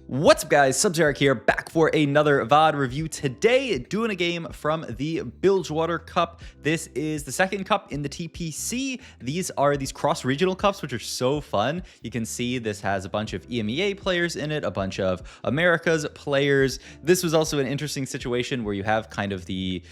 What's up guys, Sub-Zero here, back for another VOD review. Today, doing a game from the Bilgewater Cup. This is the second cup in the TPC. These are these cross-regional cups, which are so fun. You can see this has a bunch of EMEA players in it, a bunch of Americas players. This was also an interesting situation where you have kind of the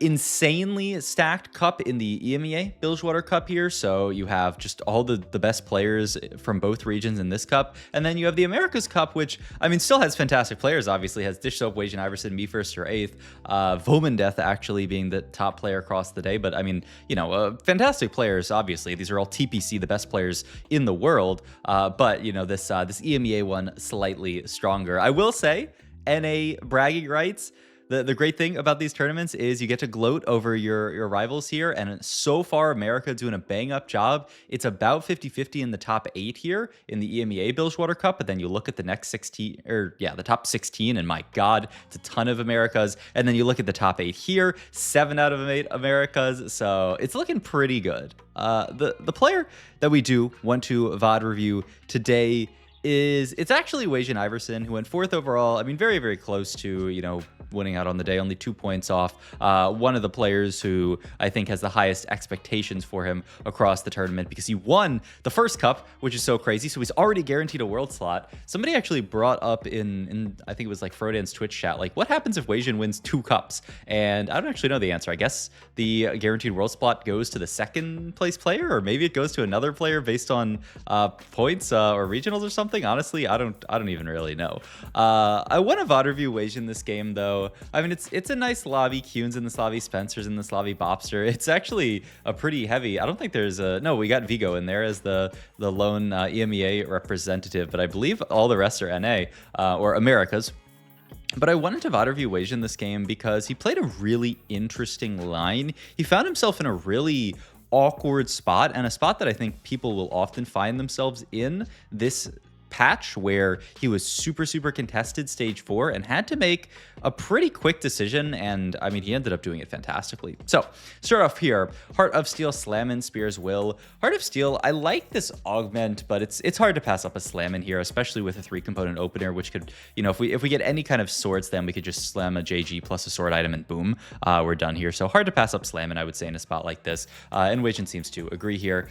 insanely stacked cup in the EMEA Bilgewater Cup here. So you have just all the best players from both regions in this cup. And then you have the Americas Cup, which, I mean, still has fantastic players, obviously. Has Dish Soap, Wasianiverson, Me First or Eighth, Vomandeth actually being the top player across the day. But, I mean, you know, fantastic players, obviously. These are all TPC, the best players in the world. But, you know, this EMEA one slightly stronger. I will say, NA bragging rights. The great thing about these tournaments is you get to gloat over your rivals here, and so far America doing a bang-up job. It's about 50-50 in the top 8 here in the EMEA Bilgewater Cup, but then you look at the next 16, the top 16, and my God, it's a ton of Americas. And then you look at the top 8 here, 7 out of 8 Americas, so it's looking pretty good. The player that we do want to VOD review today it's actually Wasianiverson, who went 4th overall. I mean, very, very close to, you know, winning out on the day, only 2 points off. One of the players who I think has the highest expectations for him across the tournament because he won the first cup, which is so crazy. So he's already guaranteed a world slot. Somebody actually brought up in I think it was like Frodan's Twitch chat, like, what happens if Wasian wins 2 cups? And I don't actually know the answer. I guess the guaranteed world slot goes to the second place player, or maybe it goes to another player based on points or regionals or something. Honestly, I don't even really know. I want to VOD review Wasian this game though. I mean, it's a nice Slavi Kunes and the Slavi Spencers and the Slavi Bopster. It's actually a pretty heavy. I don't think there's a no. We got Vigo in there as the lone EMEA representative, but I believe all the rest are NA or Americas. But I wanted to VOD review Wasian this game because he played a really interesting line. He found himself in a really awkward spot, and a spot that I think people will often find themselves in this patch, where he was super contested stage 4 and had to make a pretty quick decision, and I mean, he ended up doing it fantastically. So start off here, Heart of Steel, Slammin, Spear's Will. Heart of Steel, I like this augment, but it's hard to pass up a Slammin here, especially with a 3-component opener, which could, you know, if we get any kind of swords, then we could just slam a JG plus a sword item and boom, we're done here. So hard to pass up Slammin, I would say, in a spot like this, and Wasian seems to agree here.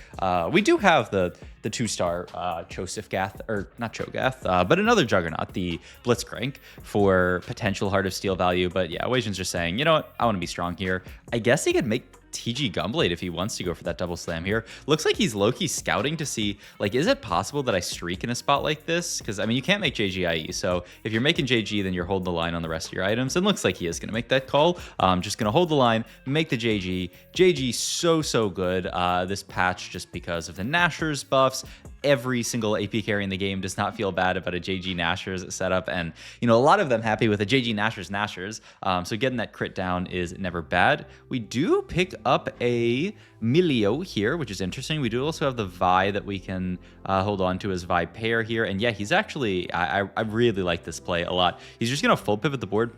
We do have the 2-star Chosifgath, or not Cho'Gath, but another Juggernaut, the Blitzcrank, for potential Heart of Steel value. But yeah, Wasian's just saying, you know what, I want to be strong here. I guess he could make TG Gunblade if he wants to go for that double slam here. Looks like he's low-key scouting to see, like, is it possible that I streak in a spot like this? Because, I mean, you can't make JGIE, so if you're making JG, then you're holding the line on the rest of your items. And looks like he is going to make that call. Just going to hold the line, make the JG. JG so good this patch, just because of the Nashor's buffs. Every single AP carry in the game does not feel bad about a JG Nashor's setup, and, you know, a lot of them happy with a JG Nashor's. So getting that crit down is never bad. We do pick up a Milio here, which is interesting. We do also have the Vi that we can hold on to as Vi pair here, and yeah, he's actually, I really like this play a lot. He's just gonna full pivot the board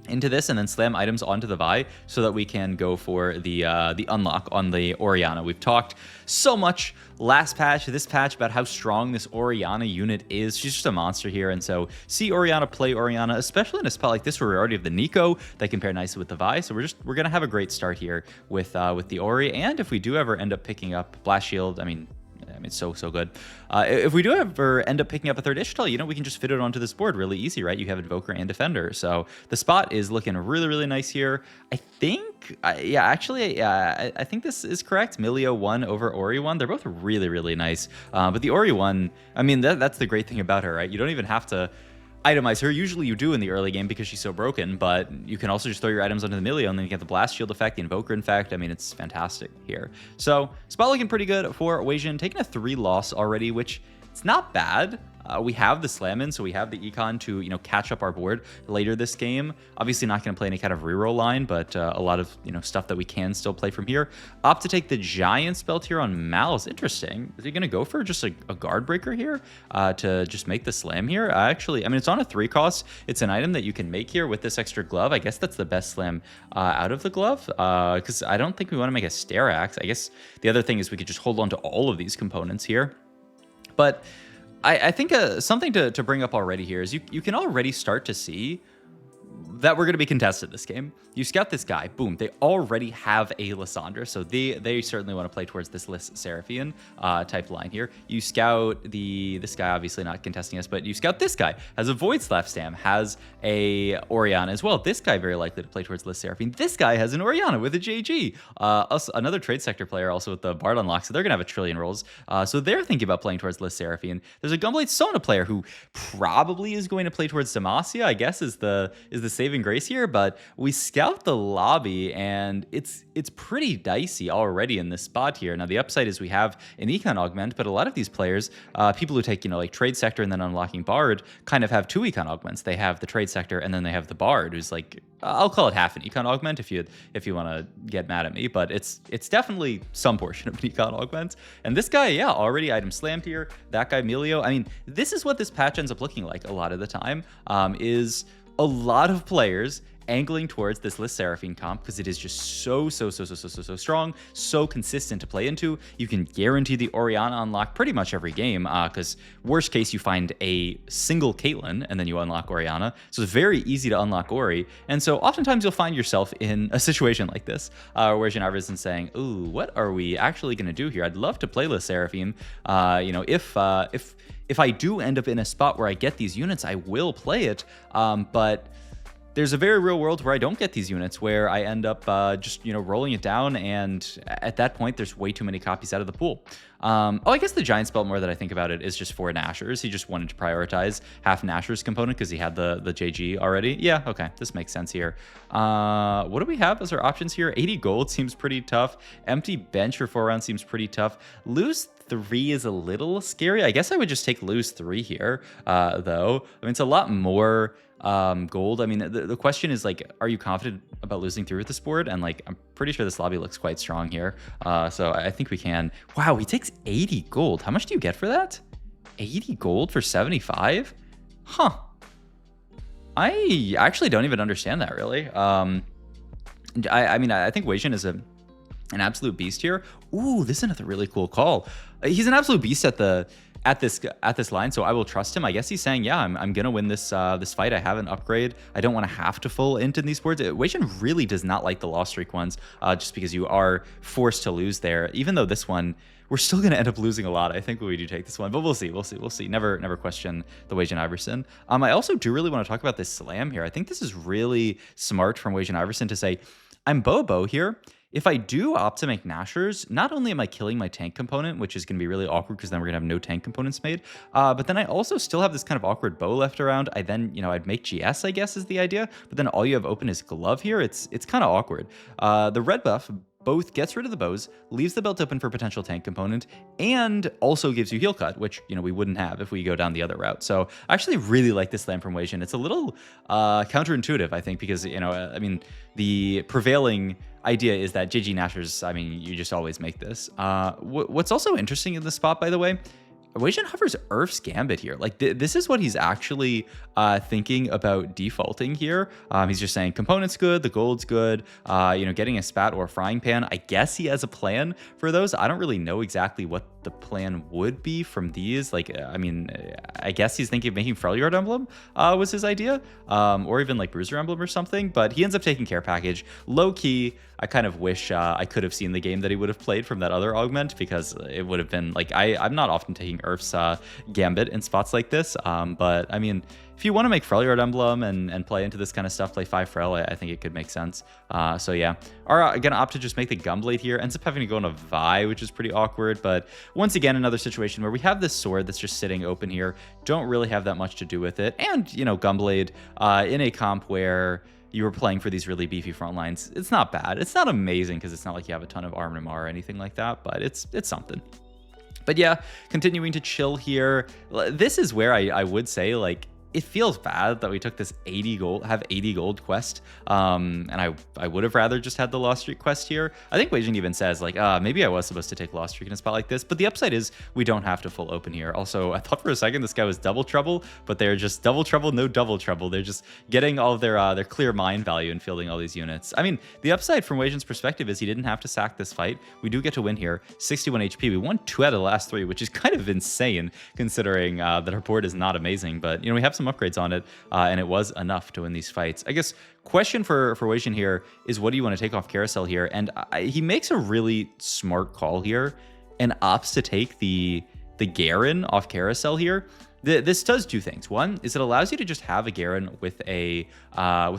into this and then slam items onto the Vi so that we can go for the unlock on the Orianna. We've talked so much last patch, this patch, about how strong this Orianna unit is. She's just a monster here, and so see Orianna play Orianna, especially in a spot like this where we already have the Nico that can pair nicely with the Vi. So we're gonna have a great start here with the Ori, and if we do ever end up picking up Blast Shield, I mean, it's so good. If we do ever end up picking up a 3rd Ishtal, you know, we can just fit it onto this board really easy, right? You have Invoker and Defender. So the spot is looking really nice here. I think, I think this is correct. Milio 1 over Ori 1. They're both really nice. But the Ori 1, I mean, that's the great thing about her, right? You don't even have to itemize her. Usually you do in the early game because she's so broken, but you can also just throw your items onto the Milio, and then you get the Blast Shield effect, the Invoker effect. I mean, it's fantastic here. So spot looking pretty good for Wasian, taking a 3 loss already, which it's not bad. We have the Slammin, so we have the Econ to, you know, catch up our board later this game. Obviously not going to play any kind of reroll line, but a lot of, you know, stuff that we can still play from here. Opt to take the Giant Spell here on Malice. Interesting. Is he going to go for just a guard breaker here to just make the slam here? Actually, I mean, it's on a 3 cost. It's an item that you can make here with this extra glove. I guess that's the best slam out of the glove, because I don't think we want to make a Stair Axe. I guess the other thing is we could just hold on to all of these components here. But I think something to bring up already here is you can already start to see that we're going to be contested this game. You scout this guy, boom, they already have a Lysandra, so they certainly want to play towards this Lys Seraphine type line here. You scout this guy, obviously not contesting us, but you scout this guy, has a Void Slav Stam, has a Orianna as well. This guy very likely to play towards Lys Seraphine. This guy has an Orianna with a JG. Another Trade Sector player also with the Bard unlock, so they're going to have a trillion rolls. So they're thinking about playing towards Lys Seraphine. There's a Gunblade Sona player who probably is going to play towards Demacia, I guess is the saving grace here, but we scout the lobby and it's pretty dicey already in this spot here. Now the upside is we have an econ augment, but a lot of these players, people who take, like Trade Sector and then unlocking Bard, kind of have two econ augments. They have the Trade Sector and then they have the Bard, who's like, I'll call it half an econ augment if you want to get mad at me, but it's definitely some portion of an econ augment. And this guy, yeah, already item slammed here. That guy Melio, I mean, this is what this patch ends up looking like a lot of the time, is a lot of players angling towards this Lys Seraphine comp because it is just so strong, so consistent to play into. You can guarantee the Orianna unlock pretty much every game because worst case you find a single Caitlyn and then you unlock Orianna. So it's very easy to unlock Ori. And so oftentimes you'll find yourself in a situation like this where Wasianiverson saying, ooh, what are we actually going to do here? I'd love to play Lys Seraphine. If I do end up in a spot where I get these units, I will play it. But there's a very real world where I don't get these units, where I end up just rolling it down, and at that point, there's way too many copies out of the pool. I guess the Giant Spell, more that I think about it, is just for Nashers. He just wanted to prioritize half Nashers component because he had the JG already. Yeah, okay, this makes sense here. What do we have as our options here? 80 gold seems pretty tough. Empty bench for 4 rounds seems pretty tough. Lose 3 is a little scary. I guess I would just take lose 3 here, though. I mean, it's a lot more gold. I mean, the question is, like, are you confident about losing 3 with this board? And, like, I'm pretty sure this lobby looks quite strong here. So I think we can. Wow, he takes 80 gold. How much do you get for that? 80 gold for 75? Huh. I actually don't even understand that, really. I mean, I think Wasian is an absolute beast here. Ooh, this is another really cool call. He's an absolute beast at this line, so I will trust him. I guess he's saying, yeah, I'm gonna win this fight. I have an upgrade. I don't want to have to full into these boards. Wasian really does not like the loss streak ones, just because you are forced to lose there. Even though this one, we're still gonna end up losing a lot, I think, when we do take this one. But we'll see. Never question the Wasianiverson. I also do really want to talk about this slam here. I think this is really smart from Wasianiverson to say, I'm Bobo here. If I do opt to make Nashers, not only am I killing my tank component, which is going to be really awkward because then we're going to have no tank components made, but then I also still have this kind of awkward bow left around. I then, I'd make GS, I guess, is the idea, but then all you have open is glove here. It's kind of awkward. The red buff both gets rid of the bows, leaves the belt open for potential tank component, and also gives you heal cut, which, we wouldn't have if we go down the other route. So I actually really like this slam from Wasian. It's a little counterintuitive, I think, because, I mean, the prevailing idea is that JG Nashers, I mean, you just always make this. What's also interesting in this spot, by the way, Wasian hovers Earth's Gambit here. Like, this is what he's actually thinking about defaulting here. He's just saying component's good, the gold's good, getting a spat or a frying pan. I guess he has a plan for those. I don't really know exactly what the plan would be from these. Like, I mean, I guess he's thinking of making Freljord Emblem was his idea, or even like Bruiser Emblem or something, but he ends up taking Care Package. Low-key, I kind of wish I could have seen the game that he would have played from that other augment, because it would have been like, I'm not often taking Earth's Gambit in spots like this, but I mean, if you want to make Freljord Emblem and play into this kind of stuff, play 5 Frel, I think it could make sense. So yeah, gonna opt to just make the Gunblade here. Ends up having to go on a Vi, which is pretty awkward, but once again, another situation where we have this sword that's just sitting open here, don't really have that much to do with it, and, Gunblade in a comp where you were playing for these really beefy front lines, it's not bad. It's not amazing because it's not like you have a ton of Armor or anything like that, but it's something. But yeah, continuing to chill here. This is where I would say, like, it feels bad that we took this 80 gold quest. And I would have rather just had the Lost Streak quest here. I think Wasian even says like, maybe I was supposed to take Lost Streak in a spot like this, but the upside is we don't have to full open here. Also, I thought for a second this guy was double trouble, but they're just double trouble, no double trouble. They're just getting all of their clear mind value and fielding all these units. I mean, the upside from Wasian's perspective is he didn't have to sack this fight. We do get to win here, 61 HP. We won 2 out of the last 3, which is kind of insane considering that our board is not amazing, but you know, we have some upgrades on it, and it was enough to win these fights. I guess question for Wasian here is, what do you want to take off Carousel here? And he makes a really smart call here and opts to take the Garen off Carousel here. This does 2 things. One is it allows you to just have a Garen with a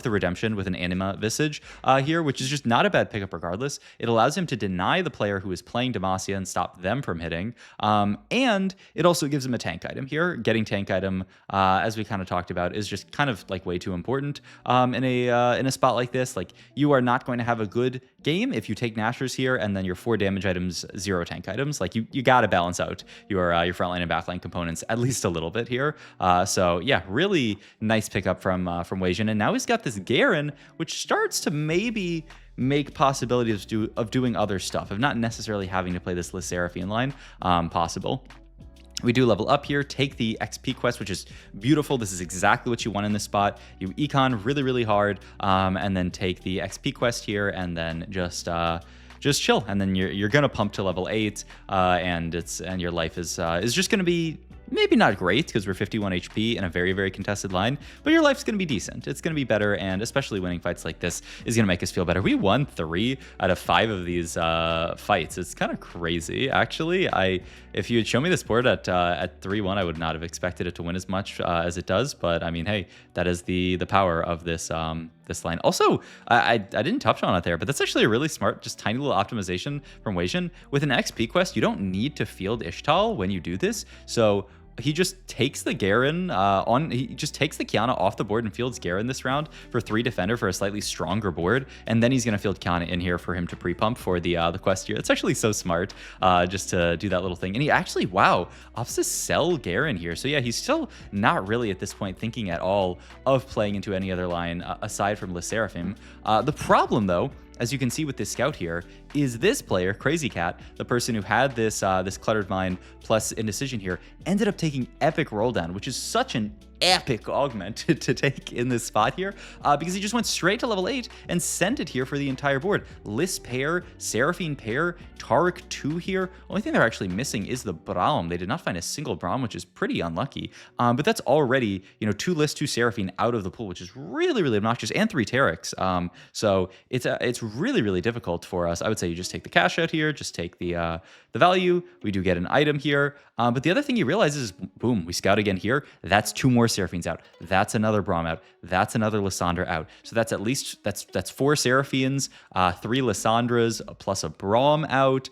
redemption, with an anima visage here, which is just not a bad pickup regardless. It allows him to deny the player who is playing Demacia and stop them from hitting. And it also gives him a tank item here. Getting tank item, as we kind of talked about, is just kind of like way too important in a spot like this. Like, you are not going to have a good game if you take Nashers here and then your 4 damage items, 0 tank items. Like, you got to balance out your frontline and backline components at least a little bit here. So yeah, really nice pickup from Wasian. And now he's got this Garen, which starts to maybe make possibilities of doing other stuff, of not necessarily having to play this Lyseraphine line possible. We do level up here, take the XP quest, which is beautiful. This is exactly what you want in this spot. You econ really, really hard, and then take the XP quest here, and then just chill. And then you're gonna pump to level 8, and your life is just gonna be maybe not great because we're 51 HP in a very, very contested line, but your life's going to be decent. It's going to be better, and especially winning fights like this is going to make us feel better. We won 3 out of 5 of these fights. It's kind of crazy, actually. If you had shown me this board at 3-1, I would not have expected it to win as much as it does, but I mean, hey, that is the power of this this line. Also, I didn't touch on it there, but that's actually a really smart, just tiny little optimization from Wasian. With an XP quest, you don't need to field Ishtal when you do this, so he just takes the Garen he just takes the Kiana off the board and fields Garen this round for 3 defender for a slightly stronger board, and then he's gonna field Kiana in here for him to pre-pump for the quest here. It's actually so smart just to do that little thing. And he actually, wow, opts to sell Garen here. So yeah, he's still not really at this point thinking at all of playing into any other line aside from Lyseraphim. The problem though, as you can see with this scout here, is this player, Crazy Cat, the person who had this this Cluttered Mind plus Indecision here, ended up taking Epic Roll Down, which is such an epic augment to take in this spot here, because he just went straight to level 8 and sent it here for the entire board. Lys pair, Seraphine pair, Taric 2 here. Only thing they're actually missing is the Braum. They did not find a single Braum, which is pretty unlucky. But that's already, 2 Lys, 2 Seraphine out of the pool, which is really, really obnoxious, and 3 Tarics. So it's really, really difficult for us. I would say you just take the cash out here, just take the value. We do get an item here. But the other thing you realize is, boom, we scout again here. That's 2 more Seraphines out. That's another Braum out. That's another Lysandra out. So that's at least, that's 4 Seraphines, 3 Lysandras, plus a Braum out.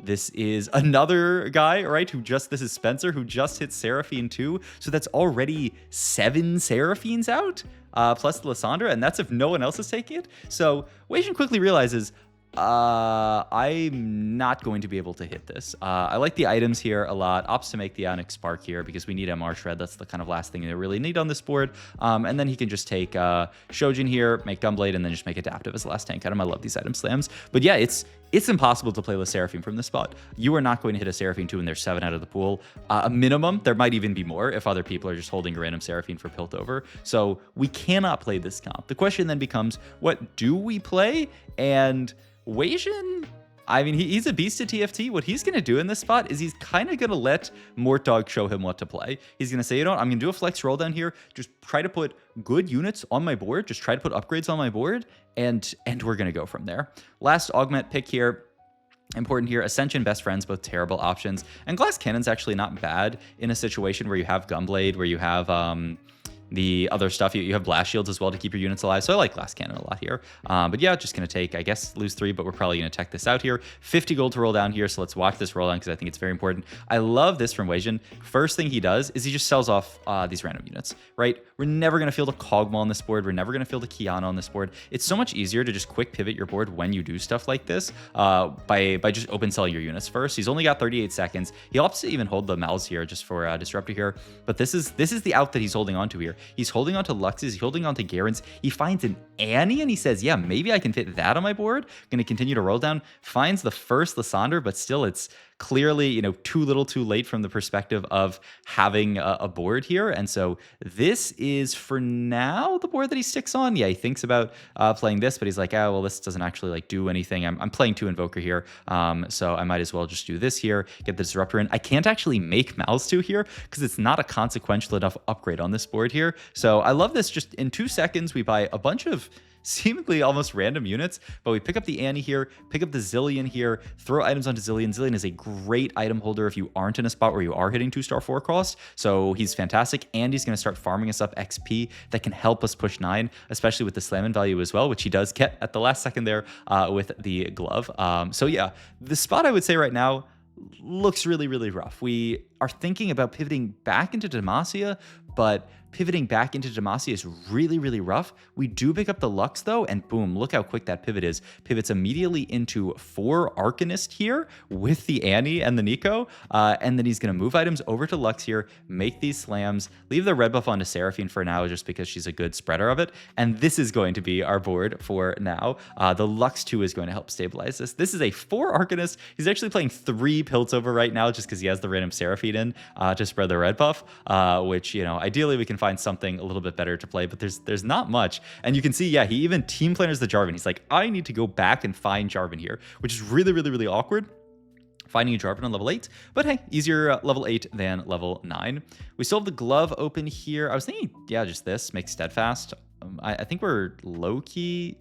This is another guy, right, this is Spencer, who just hit Seraphine 2. So that's already 7 Seraphines out, plus Lysandra, and that's if no one else is taking it. So Wasian quickly realizes, I'm not going to be able to hit this. I like the items here a lot. Opts to make the Ionic Spark here because we need MR Shred. That's the kind of last thing they really need on this board. And then he can just take Shojin here, make Gunblade, and then just make Adaptive as the last tank item. I love these item slams. But yeah, it's impossible to play with Seraphine from this spot. You are not going to hit a Seraphine 2 when there's 7 out of the pool. A minimum, there might even be more if other people are just holding a random Seraphine for Piltover. So we cannot play this comp. The question then becomes, what do we play? And Wasian, I mean, he's a beast at TFT. What he's going to do in this spot is he's kind of going to let Mortdog show him what to play. He's going to say, I'm going to do a flex roll down here. Just try to put good units on my board. Just try to put upgrades on my board. And we're going to go from there. Last augment pick here. Important here, Ascension, Best Friends, both terrible options. And Glass Cannon's actually not bad in a situation where you have Gunblade, where you have the other stuff. You have blast shields as well to keep your units alive. So I like glass cannon a lot here. But yeah, just going to take, I guess, lose 3, but we're probably going to tech this out here. 50 gold to roll down here. So let's watch this roll down because I think it's very important. I love this from Wasian. First thing he does is he just sells off these random units, right? We're never going to field a Kog'Maw on this board. We're never going to field a Kiana on this board. It's so much easier to just quick pivot your board when you do stuff like this by just open selling your units first. He's only got 38 seconds. He opts to even hold the Mals here just for Disruptor here. But this is the out that he's holding on to here. He's holding on to Luxes. He's holding on to Garen's. He finds an Annie and he says, yeah, maybe I can fit that on my board. Going to continue to roll down. Finds the first Lysandre, but still it's clearly, you know, too little too late from the perspective of having a board here. And so this is for now the board that he sticks on. Yeah, he thinks about playing this, but he's like, oh, well, this doesn't actually like do anything. I'm playing 2 Invoker here. So I might as well just do this here, get the Disruptor in. I can't actually make Mal's 2 here because it's not a consequential enough upgrade on this board here. So I love this. Just in 2 seconds, we buy a bunch of seemingly almost random units, but we pick up the Annie here, pick up the Zilean here, throw items onto Zilean. Zilean is a great item holder if you aren't in a spot where you are hitting 2-star 4 cost, so he's fantastic, and he's going to start farming us up XP that can help us push 9, especially with the Slammin' value as well, which he does get at the last second there with the glove. So yeah, the spot I would say right now looks really, really rough. We are thinking about pivoting back into Demacia, but pivoting back into Demacia is really, really rough. We do pick up the Lux though, and boom, look how quick that pivot is. Pivots immediately into 4 Arcanist here with the Annie and the Nico, and then he's going to move items over to Lux here, make these slams, leave the red buff onto Seraphine for now just because she's a good spreader of it, and this is going to be our board for now. The Lux 2 is going to help stabilize this. This is a 4 Arcanist. He's actually playing 3 Piltover right now just because he has the random Seraphine in to spread the red buff, which, you know, ideally we can find something a little bit better to play, but there's not much. And you can see, yeah, he even team planners the Jarvan. He's like, I need to go back and find Jarvan here, which is really, really, really awkward. Finding a Jarvan on level 8, but hey, easier level 8 than level 9. We still have the glove open here. I was thinking, yeah, just this, make steadfast. I think we're low-key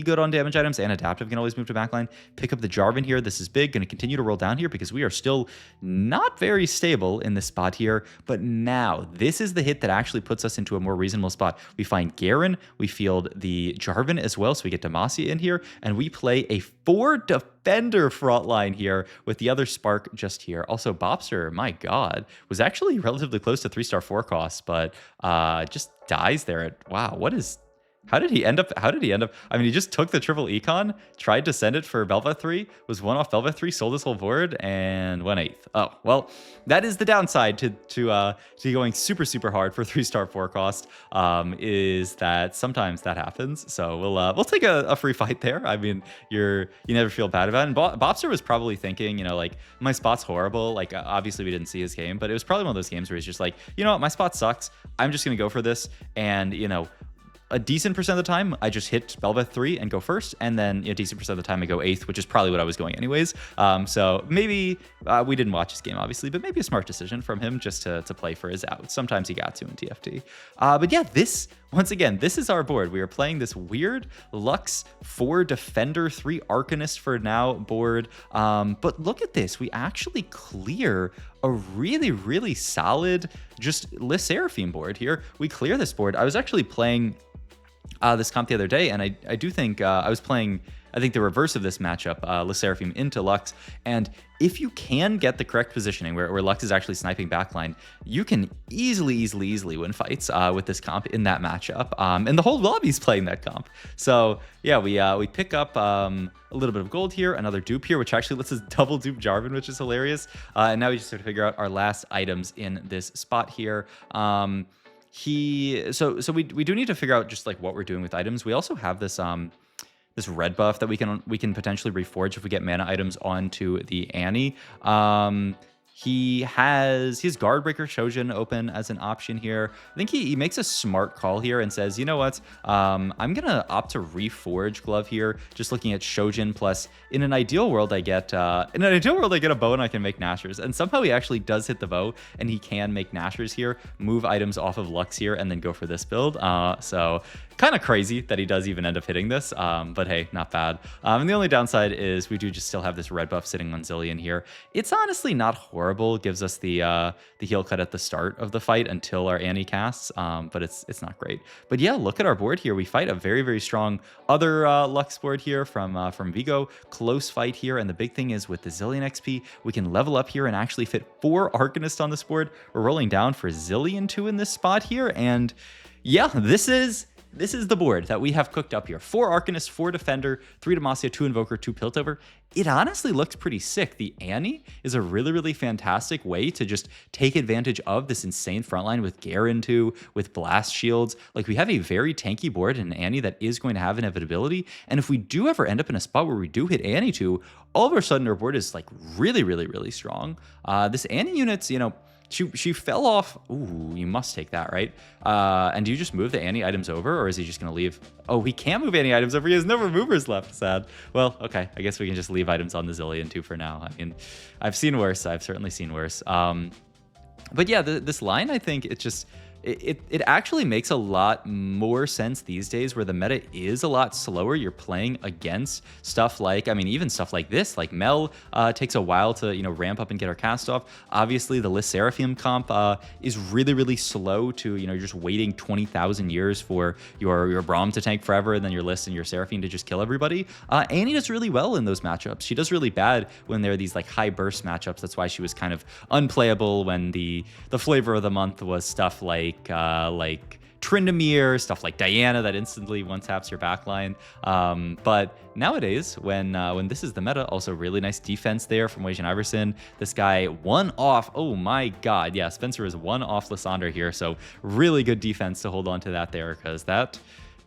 good on damage items, and adaptive can always move to backline. Pick up the Jarvan here. This is big. Going to continue to roll down here because we are still not very stable in this spot here. But now this is the hit that actually puts us into a more reasonable spot. We find Garen. We field the Jarvan as well. So we get Demacia in here, and we play a 4 Defender front line here with the other Spark just here. Also, Bopster, my God, was actually relatively close to 3-star 4 costs, but just dies there at, wow, what is... How did he end up? I mean, he just took the triple econ, tried to send it for Belva 3, was 1 off Belva 3, sold his whole board, and went 8th. Oh, well, that is the downside to going super, super hard for 3-star 4 cost, is that sometimes that happens. So we'll take a free fight there. I mean, you never feel bad about it. And Bopster was probably thinking, you know, like, my spot's horrible. Like, obviously we didn't see his game, but it was probably one of those games where he's just like, you know what, my spot sucks. I'm just going to go for this. And, you know, a decent percent of the time, I just hit Belva 3 and go first, and then a decent percent of the time I go 8th, which is probably what I was going anyways. So maybe we didn't watch his game, obviously, but maybe a smart decision from him just to play for his out. Sometimes he got to in TFT. But yeah, once again, this is our board. We are playing this weird Lux 4 Defender, 3 Arcanist for now board. But look at this. We actually clear a really, really solid just Lys Seraphine board here. We clear this board. I was actually playing this comp the other day, and I do think I was playing, I think, the reverse of this matchup, Lys Seraphine into Lux, and if you can get the correct positioning where Lux is actually sniping backline, you can easily win fights with this comp in that matchup, and the whole lobby's playing that comp. So yeah, we pick up a little bit of gold here, another dupe here, which actually lets us double dupe Jarvan, which is hilarious, and now we just have to figure out our last items in this spot here. So we do need to figure out just like what we're doing with items. We also have this this red buff that we can potentially reforge if we get mana items onto the Annie. He has Guardbreaker Shojin open as an option here. I think he makes a smart call here and says, you know what, I'm gonna opt to reforge glove here. Just looking at Shojin plus, in an ideal world, I get a bow and I can make Nashers. And somehow he actually does hit the bow and he can make Nashers here, move items off of Lux here, and then go for this build. So kind of crazy that he does even end up hitting this, but hey, not bad. And the only downside is we do just still have this red buff sitting on Zilean here. It's honestly not horrible. bearable. Gives us the heal cut at the start of the fight until our Annie casts, but it's not great. But yeah, look at our board here. We fight a very, very strong other Lux board here from Vigo. Close fight here, and the big thing is with the Zillion XP, we can level up here and actually fit 4 Arcanists on this board. We're rolling down for Zillion 2 in this spot here, and yeah, this is the board that we have cooked up here. 4 Arcanist, 4 Defender, 3 Demacia, 2 Invoker, 2 Piltover. It honestly looks pretty sick. The Annie is a really, really fantastic way to just take advantage of this insane frontline with Garen 2, with Blast Shields. Like, we have a very tanky board and an Annie that is going to have inevitability. And if we do ever end up in a spot where we do hit Annie 2, all of a sudden our board is like really, really, really strong. This Annie unit's, she fell off. Ooh, you must take that, right? And do you just move the Annie items over, or is he just going to leave? Oh, he can't move Annie items over. He has no removers left. Sad. Well, okay. I guess we can just leave items on the Zillion 2 for now. I mean, I've seen worse. I've certainly seen worse. But yeah, this line, I think it just... It actually makes a lot more sense these days where the meta is a lot slower. You're playing against stuff like, I mean, even stuff like this, like Mel takes a while to, ramp up and get our cast off. Obviously, the Lys Seraphim comp is really, really slow to, you're just waiting 20,000 years for your Braum to tank forever, and then your Lys and your Seraphim to just kill everybody. Annie does really well in those matchups. She does really bad when there are these like high burst matchups. That's why she was kind of unplayable when the flavor of the month was stuff like Tryndamere, stuff like Diana that instantly one-taps your backline. But nowadays, when this is the meta, also really nice defense there from Wasianiverson. This guy one off. Oh my god. Yeah, Spencer is one off Lysandre here. So really good defense to hold on to that there, because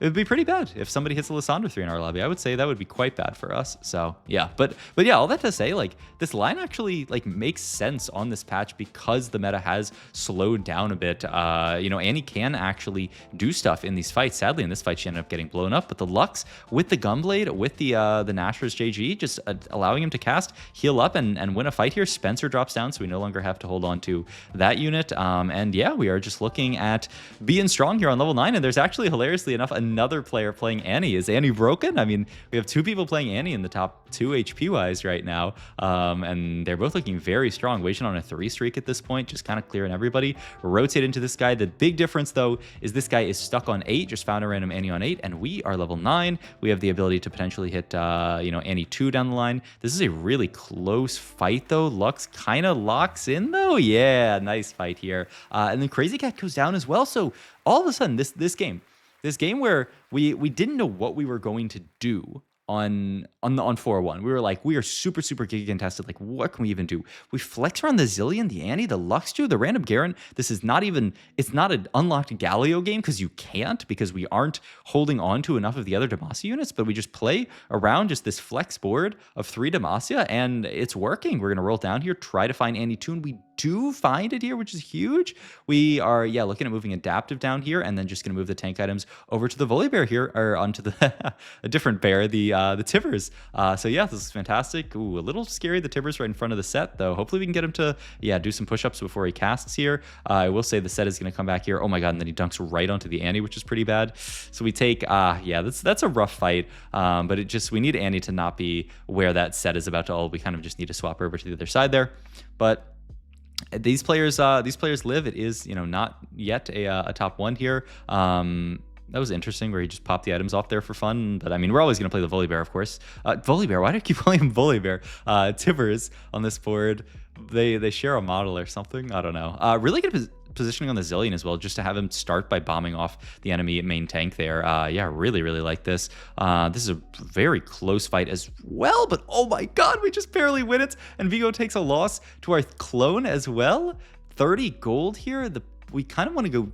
it would be pretty bad if somebody hits a Lysandre 3 in our lobby. I would say that would be quite bad for us. So yeah, but yeah, all that to say, like, this line actually like makes sense on this patch because the meta has slowed down a bit. Annie can actually do stuff in these fights. Sadly, in this fight, she ended up getting blown up. But the Lux with the Gunblade, with the Nashor's JG, just allowing him to cast, heal up, and win a fight here. Spencer drops down, so we no longer have to hold on to that unit. And yeah, we are just looking at being strong here on level 9. And there's actually, hilariously enough, another player playing Annie. Is Annie broken? I mean, we have 2 people playing Annie in the top 2 HP wise right now, and they're both looking very strong. Waiting on a 3 streak at this point, just kind of clearing everybody. Rotate into this guy. The big difference though is this guy is stuck on 8, just found a random Annie on 8, and we are level 9. We have the ability to potentially hit Annie 2 down the line. This is a really close fight though. Lux kind of locks in though. Yeah, nice fight here. And then Crazy Cat goes down as well. So all of a sudden, this game where we didn't know what we were going to do on 4-1. We were like, we are super, super giga contested. Like, what can we even do? We flex around the Zillion, the Annie, the Lux 2, the random Garen. This is not even, it's not an unlocked Galio game because you can't, because we aren't holding on to enough of the other Demacia units, but we just play around just this flex board of 3 Demacia, and it's working. We're going to roll down here, try to find Annie 2, and we do find it here, which is huge. We are, looking at moving Adaptive down here, and then just going to move the tank items over to the Volibear here, or onto the a different bear, the Tivers. So yeah, this is fantastic. Ooh, a little scary, the Tivers right in front of the set, though. Hopefully we can get him to, do some push-ups before he casts here. I will say the set is going to come back here. Oh my god, and then he dunks right onto the Annie, which is pretty bad. So we take, that's a rough fight, but we need Annie to not be where that set is about to ult. We kind of just need to swap her over to the other side there. But these players live. It is, not yet a top 1 here. That was interesting where he just popped the items off there for fun. But I mean, we're always going to play the Volibear, of course. Volibear, why do I keep calling him Volibear? Tivers on this board. They share a model or something. I don't know. Really good positioning on the Zillion as well, just to have him start by bombing off the enemy main tank there. Really, really like this. This is a very close fight as well, but oh my god, we just barely win it. And Vigo takes a loss to our clone as well. 30 gold here. We kind of want to go...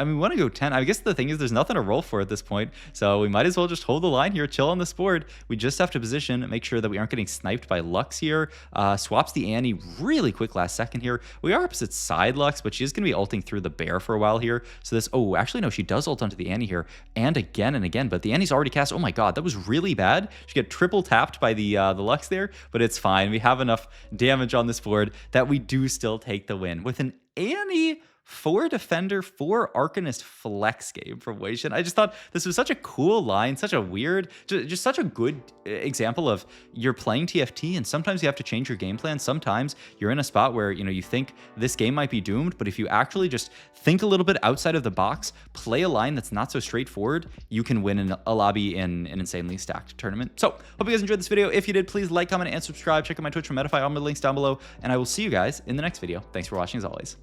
we want to go 10. I guess the thing is there's nothing to roll for at this point, so we might as well just hold the line here, chill on this board. We just have to position, make sure that we aren't getting sniped by Lux here. Swaps the Annie really quick last second here. We are opposite side Lux, but she's going to be ulting through the bear for a while here. So this, actually no, she does ult onto the Annie here, and again, but the Annie's already cast. Oh my god, that was really bad. She get triple tapped by the Lux there, but it's fine. We have enough damage on this board that we do still take the win with an Annie 4 Defender, 4 Arcanist flex game from Wasian. I just thought this was such a cool line, such a weird, just such a good example of you're playing TFT and sometimes you have to change your game plan. Sometimes you're in a spot where, you know, you think this game might be doomed, but if you actually just think a little bit outside of the box, play a line that's not so straightforward, you can win in a lobby in an insanely stacked tournament. So hope you guys enjoyed this video. If you did, please like, comment, and subscribe. Check out my Twitch for Medify. All my links down below, and I will see you guys in the next video. Thanks for watching as always.